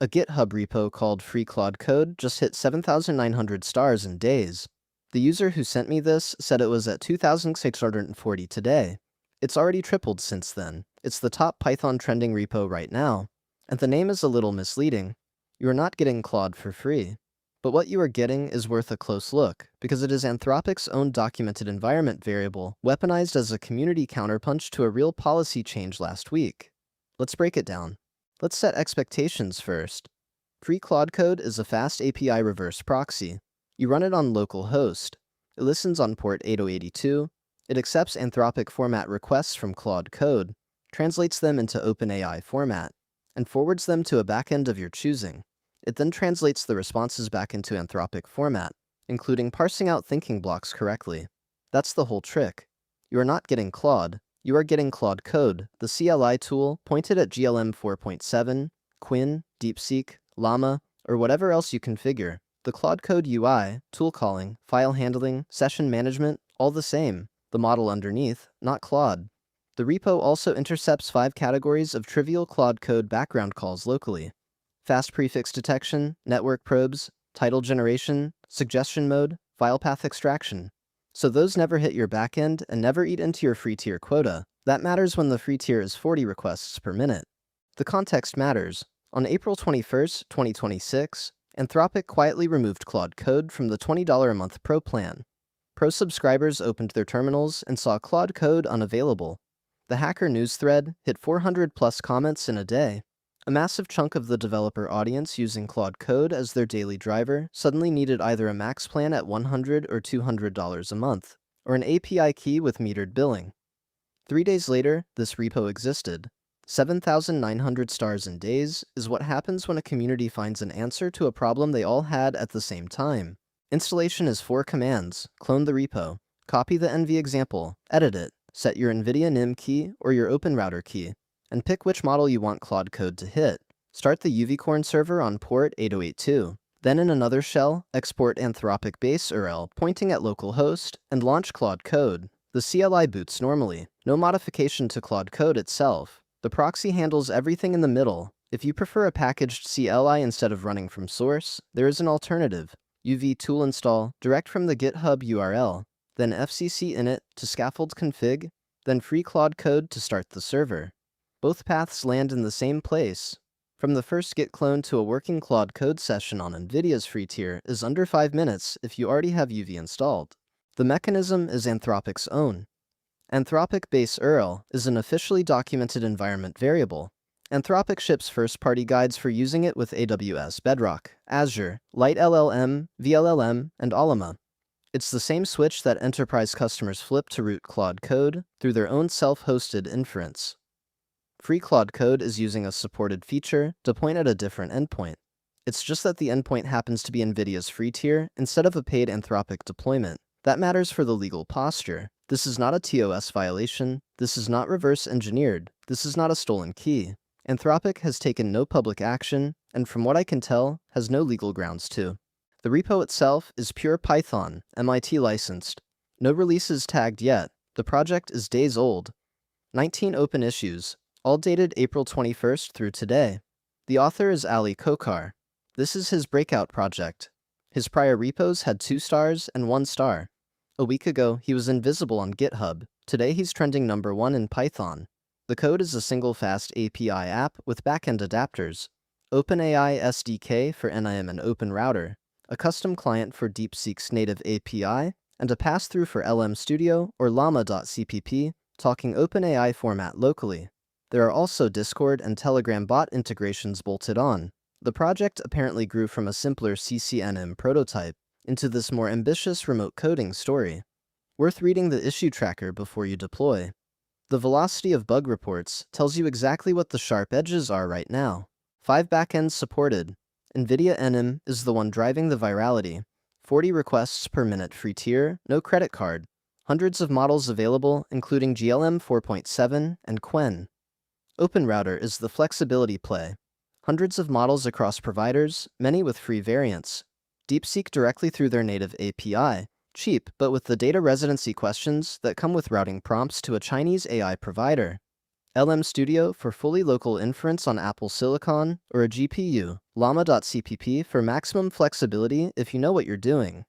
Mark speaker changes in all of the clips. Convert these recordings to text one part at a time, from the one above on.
Speaker 1: A GitHub repo called free-claude-code just hit 7,900 stars in days. The user who sent me this said it was at 2,640 today. It's already tripled since then. It's the top Python trending repo right now. And the name is a little misleading. You are not getting Claude for free. But what you are getting is worth a close look, because it is Anthropic's own documented environment variable, weaponized as a community counterpunch to a real policy change last week. Let's break it down. Let's set expectations first. Free-claude-code is a fast API reverse proxy. You run it on localhost. It listens on port 8082. It accepts Anthropic format requests from Claude Code, translates them into OpenAI format, and forwards them to a backend of your choosing. It then translates the responses back into Anthropic format, including parsing out thinking blocks correctly. That's the whole trick. You are not getting Claude. You are getting Claude Code, the CLI tool pointed at GLM 4.7, Quinn, DeepSeek, Llama, or whatever else you configure. The Claude Code UI, tool calling, file handling, session management, all the same. The model underneath, not Claude. The repo also intercepts 5 categories of trivial Claude Code background calls locally: fast prefix detection, network probes, title generation, suggestion mode, file path extraction. So those never hit your backend and never eat into your free tier quota. That matters when the free tier is 40 requests per minute. The context matters. On April 21st, 2026, Anthropic quietly removed Claude Code from the $20 a month Pro plan. Pro subscribers opened their terminals and saw Claude Code unavailable. The Hacker News thread hit 400 plus comments in a day. A massive chunk of the developer audience using Claude Code as their daily driver suddenly needed either a max plan at $100 or $200 a month, or an API key with metered billing. 3 days later, this repo existed. 7,900 stars in days is what happens when a community finds an answer to a problem they all had at the same time. Installation is 4 commands: clone the repo, copy the NV example, edit it, set your NVIDIA NIM key or your OpenRouter key, and pick which model you want Claude Code to hit. Start the UVcorn server on port 8082. Then in another shell, export Anthropic base URL pointing at localhost, and launch Claude Code. The CLI boots normally. No modification to Claude Code itself. The proxy handles everything in the middle. If you prefer a packaged CLI instead of running from source, there is an alternative: UV tool install direct from the GitHub URL, then FCC init to scaffold config, then free-claude-code to start the server. Both paths land in the same place. From the first git clone to a working Claude Code session on NVIDIA's free tier is under 5 minutes if you already have UV installed. The mechanism is Anthropic's own. Anthropic base URL is an officially documented environment variable. Anthropic ships first-party guides for using it with AWS Bedrock, Azure, LiteLLM, VLLM, and Allama. It's the same switch that enterprise customers flip to route Claude Code through their own self-hosted inference. Free-claude-code is using a supported feature to point at a different endpoint. It's just that the endpoint happens to be NVIDIA's free tier instead of a paid Anthropic deployment. That matters for the legal posture. This is not a TOS violation. This is not reverse engineered. This is not a stolen key. Anthropic has taken no public action, and from what I can tell, has no legal grounds to. The repo itself is pure Python, MIT licensed. No releases tagged yet. The project is days old. 19 open issues, all dated April 21st through today. The author is Ali Kokar. This is his breakout project. His prior repos had 2 stars and 1 star. A week ago, he was invisible on GitHub. Today, he's trending number 1 in Python. The code is a single fast API app with backend adapters, OpenAI SDK for NIM and OpenRouter, a custom client for DeepSeek's native API, and a pass-through for LM Studio or llama.cpp, talking OpenAI format locally. There are also Discord and Telegram bot integrations bolted on. The project apparently grew from a simpler CCNM prototype into this more ambitious remote coding story. Worth reading the issue tracker before you deploy. The velocity of bug reports tells you exactly what the sharp edges are right now. 5 backends supported. NVIDIA NIM is the one driving the virality. 40 requests per minute free tier, no credit card. Hundreds of models available, including GLM 4.7 and Quinn. OpenRouter is the flexibility play. Hundreds of models across providers, many with free variants. DeepSeek directly through their native API. Cheap, but with the data residency questions that come with routing prompts to a Chinese AI provider. LM Studio for fully local inference on Apple Silicon, or a GPU. Llama.cpp for maximum flexibility if you know what you're doing.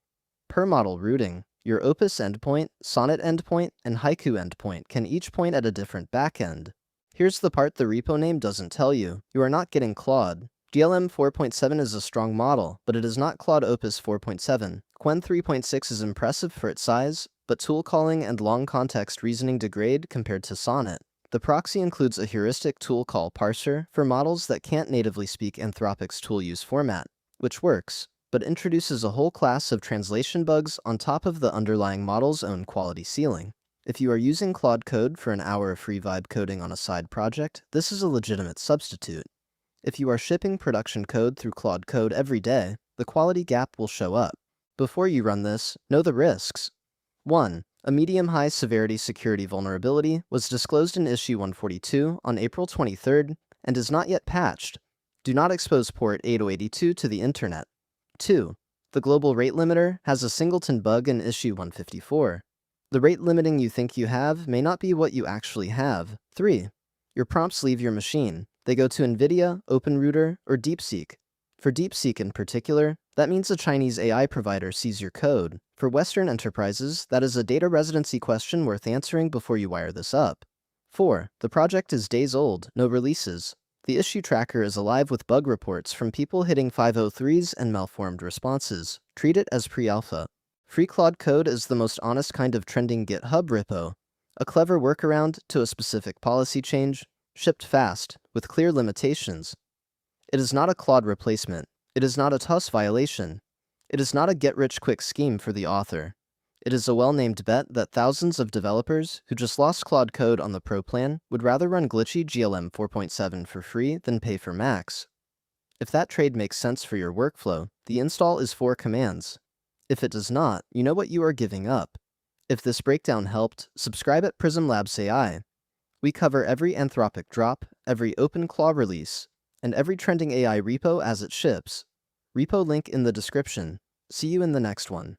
Speaker 1: Per model routing. Your Opus endpoint, Sonnet endpoint, and Haiku endpoint can each point at a different backend. Here's the part the repo name doesn't tell you. You are not getting Claude. GLM 4.7 is a strong model, but it is not Claude Opus 4.7. Qwen 3.6 is impressive for its size, but tool calling and long context reasoning degrade compared to Sonnet. The proxy includes a heuristic tool call parser for models that can't natively speak Anthropic's tool use format, which works, but introduces a whole class of translation bugs on top of the underlying model's own quality ceiling. If you are using Claude Code for an hour of free vibe coding on a side project, this is a legitimate substitute. If you are shipping production code through Claude Code every day, the quality gap will show up. Before you run this, know the risks. 1. A medium-high severity security vulnerability was disclosed in issue 142 on April 23rd and is not yet patched. Do not expose port 8082 to the internet. 2. The global rate limiter has a singleton bug in issue 154. The rate limiting you think you have may not be what you actually have. 3. Your prompts leave your machine. They go to NVIDIA, OpenRouter, or DeepSeek. For DeepSeek in particular, that means a Chinese AI provider sees your code. For Western enterprises, that is a data residency question worth answering before you wire this up. 4. The project is days old, no releases. The issue tracker is alive with bug reports from people hitting 503s and malformed responses. Treat it as pre-alpha. free-claude-code is the most honest kind of trending GitHub repo. A clever workaround to a specific policy change, shipped fast, with clear limitations. It is not a Claude replacement. It is not a TOS violation. It is not a get-rich-quick scheme for the author. It is a well-named bet that thousands of developers who just lost Claude Code on the Pro plan would rather run glitchy GLM 4.7 for free than pay for Max. If that trade makes sense for your workflow, the install is 4 commands. If it does not, you know what you are giving up. If this breakdown helped, subscribe at Prism Labs AI. We cover every Anthropic drop, every OpenClaw release, and every trending AI repo as it ships. Repo link in the description. See you in the next one.